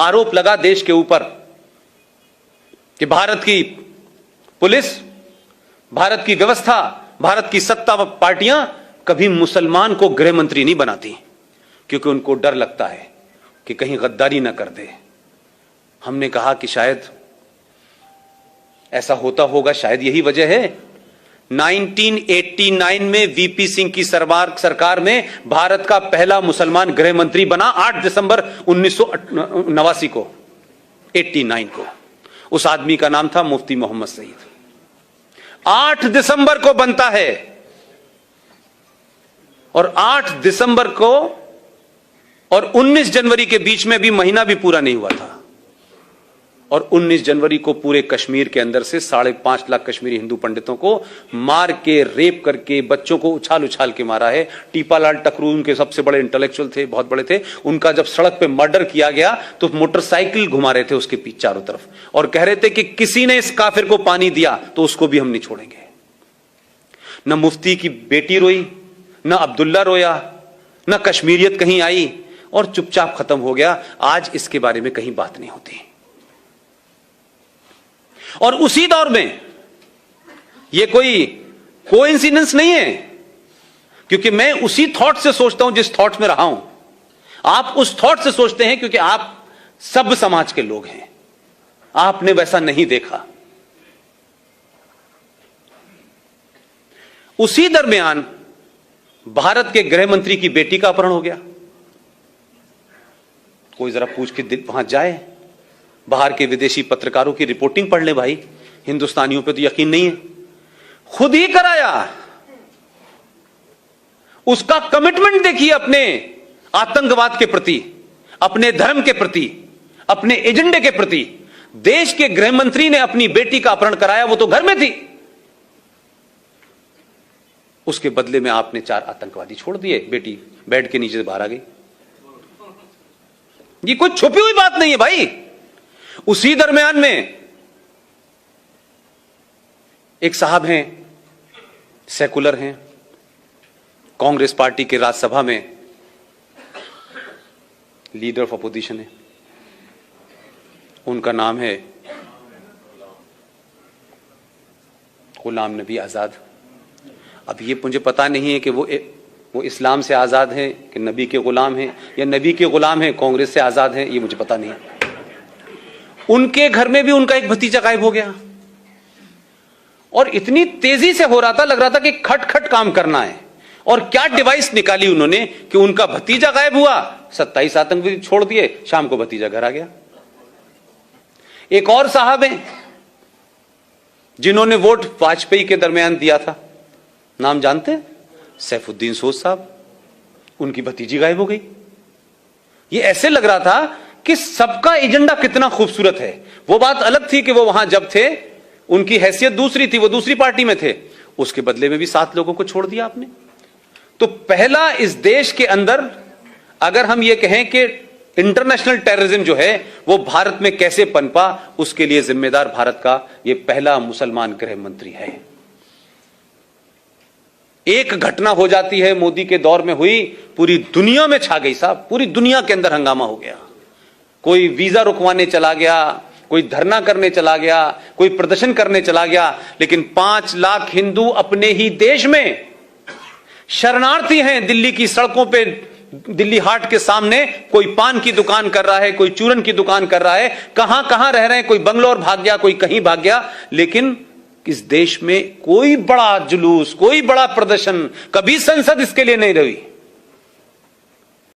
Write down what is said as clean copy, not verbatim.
आरोप लगा देश के ऊपर कि भारत की पुलिस, भारत की व्यवस्था, भारत की सत्ता व पार्टियां कभी मुसलमान को गृह मंत्री नहीं बनाती, क्योंकि उनको डर लगता है कि कहीं गद्दारी ना कर दे। हमने कहा कि शायद ऐसा होता होगा, शायद यही वजह है 1989 में वीपी सिंह की सरकार में भारत का पहला मुसलमान गृह मंत्री बना 8 दिसंबर 1989 को, 89 को। उस आदमी का नाम था मुफ्ती मोहम्मद सईद। 8 दिसंबर को बनता है और 8 दिसंबर को और 19 जनवरी के बीच में भी महीना भी पूरा नहीं हुआ था, और 19 जनवरी को पूरे कश्मीर के अंदर से 5.5 लाख कश्मीरी हिंदू पंडितों को मार के, रेप करके, बच्चों को उछाल उछाल के मारा है। टीपालाल टकरू उनके सबसे बड़े इंटेलेक्चुअल थे, बहुत बड़े थे। उनका जब सड़क पे मर्डर किया गया तो मोटरसाइकिल घुमा रहे थे उसके पीछे चारों तरफ, और कह रहे थे कि किसी ने इस काफिर को पानी दिया तो उसको भी हम नहीं छोड़ेंगे। न मुफ्ती की बेटी रोई, न अब्दुल्ला रोया, न कश्मीरियत कहीं आई, और चुपचाप खत्म हो गया। आज इसके बारे में कहीं बात नहीं होती। और उसी दौर में यह कोई कोइंसिडेंस नहीं है, क्योंकि मैं उसी थॉट से सोचता हूं जिस थॉट में रहा हूं। आप उस थॉट से सोचते हैं क्योंकि आप सब समाज के लोग हैं, आपने वैसा नहीं देखा। उसी दरमियान भारत के गृह मंत्री की बेटी का अपहरण हो गया। कोई जरा पूछ के वहां जाए, बाहर के विदेशी पत्रकारों की रिपोर्टिंग पढ़ ले भाई, हिंदुस्तानियों पे तो यकीन नहीं है। खुद ही कराया। उसका कमिटमेंट देखिए अपने आतंकवाद के प्रति, अपने धर्म के प्रति, अपने एजेंडे के प्रति। देश के गृह मंत्री ने अपनी बेटी का अपहरण कराया, वो तो घर में थी। उसके बदले में आपने 4 आतंकवादी छोड़ दिए, बेटी बेड के नीचे से बाहर आ गई। ये कोई छुपी हुई बात नहीं है भाई। उसी दरमियान में एक साहब हैं, सेकुलर हैं, कांग्रेस पार्टी के राज्यसभा में लीडर ऑफ अपोजिशन है। उनका नाम है गुलाम नबी आजाद। अब ये मुझे पता नहीं है कि वो इस्लाम से आजाद हैं कि नबी के गुलाम हैं, या नबी के गुलाम हैं कांग्रेस से आजाद हैं, ये मुझे पता नहीं। उनके घर में भी उनका एक भतीजा गायब हो गया, और इतनी तेजी से हो रहा था, लग रहा था कि खट खट काम करना है। और क्या डिवाइस निकाली उन्होंने कि उनका भतीजा गायब हुआ, 27 आतंकवादी छोड़ दिए, शाम को भतीजा घर आ गया। एक और साहब हैं जिन्होंने वोट वाजपेयी के दरमियान दिया था, नाम जानते हैं? सैफुद्दीन सोज साहब। उनकी भतीजी गायब हो गई। ये ऐसे लग रहा था कि सबका एजेंडा कितना खूबसूरत है। वो बात अलग थी कि वो वहां जब थे उनकी हैसियत दूसरी थी, वो दूसरी पार्टी में थे। उसके बदले में भी 7 लोगों को छोड़ दिया आपने। तो पहला इस देश के अंदर अगर हम ये कहें कि इंटरनेशनल टेररिज्म जो है वो भारत में कैसे पनपा, उसके लिए जिम्मेदार भारत का ये पहला मुसलमान गृह मंत्री है। एक घटना हो जाती है, मोदी के दौर में हुई, पूरी दुनिया में छा गई साहब, पूरी दुनिया के अंदर हंगामा हो गया। कोई वीजा रुकवाने चला गया, कोई धरना करने चला गया, कोई प्रदर्शन करने चला गया, लेकिन 5 लाख हिंदू अपने ही देश में शरणार्थी हैं। दिल्ली की सड़कों पे, दिल्ली हाट के सामने कोई पान की दुकान कर रहा है, कोई चूरन की दुकान कर रहा है, कहां कहां रह रहे हैं, कोई बंगलोर भाग गया, कोई कहीं भाग गया। लेकिन इस देश में कोई बड़ा जुलूस, कोई बड़ा प्रदर्शन, कभी संसद इसके लिए नहीं रही।